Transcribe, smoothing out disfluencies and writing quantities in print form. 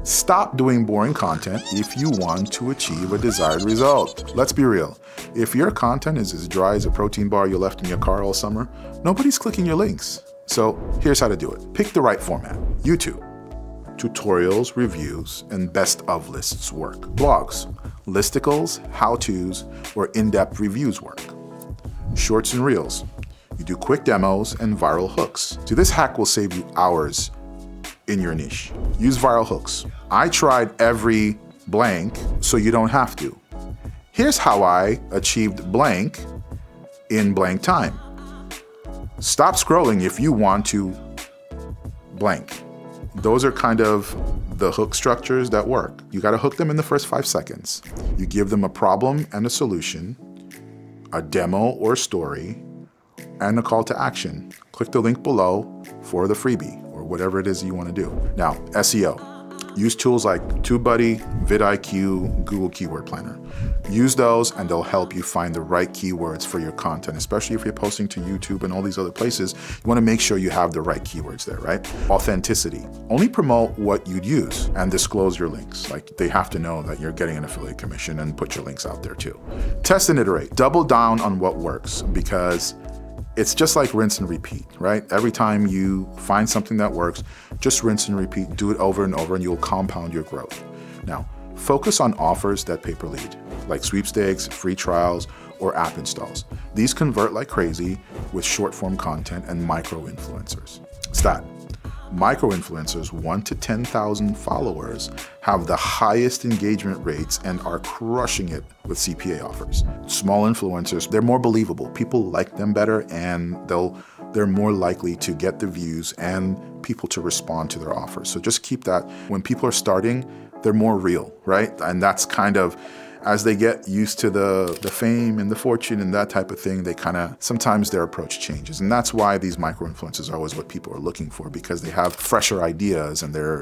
Stop doing boring content if you want to achieve a desired result. Let's be real. If your content is as dry as a protein bar you left in your car all summer, nobody's clicking your links. So here's how to do it. Pick the right format. YouTube. Tutorials, reviews, and best of lists work. Blogs. Listicles, how-tos, or in-depth reviews work. Shorts and reels. You do quick demos and viral hooks. So this hack will save you hours in your niche. Use viral hooks. I tried every blank, so you don't have to. Here's how I achieved blank in blank time. Stop scrolling if you want to blank. Those are kind of the hook structures that work. You gotta hook them in the first 5 seconds. You give them a problem and a solution, a demo or story, and a call to action. Click the link below for the freebie or whatever it is you want to do. Now, SEO. Use tools like TubeBuddy, vidIQ, Google Keyword Planner. Use those and they'll help you find the right keywords for your content, especially if you're posting to YouTube and all these other places. You want to make sure you have the right keywords there, right? Authenticity. Only promote what you'd use and disclose your links. Like, they have to know that you're getting an affiliate commission, and put your links out there too. Test and iterate. Double down on what works, because it's just like rinse and repeat, right? Every time you find something that works, just rinse and repeat, do it over and over, and you'll compound your growth. Now, focus on offers that pay per lead, like sweepstakes, free trials, or app installs. These convert like crazy with short form content and micro influencers. Stat. Micro influencers, 1 to 10,000 followers, have the highest engagement rates and are crushing it with CPA offers. Small influencers, they're more believable. People like them better, and they're more likely to get the views and people to respond to their offers. So just keep that. When people are starting, they're more real, right? And that's kind of, as they get used to the fame and the fortune and that type of thing, they kind of, sometimes their approach changes. And that's why these micro influencers are always what people are looking for, because they have fresher ideas and they're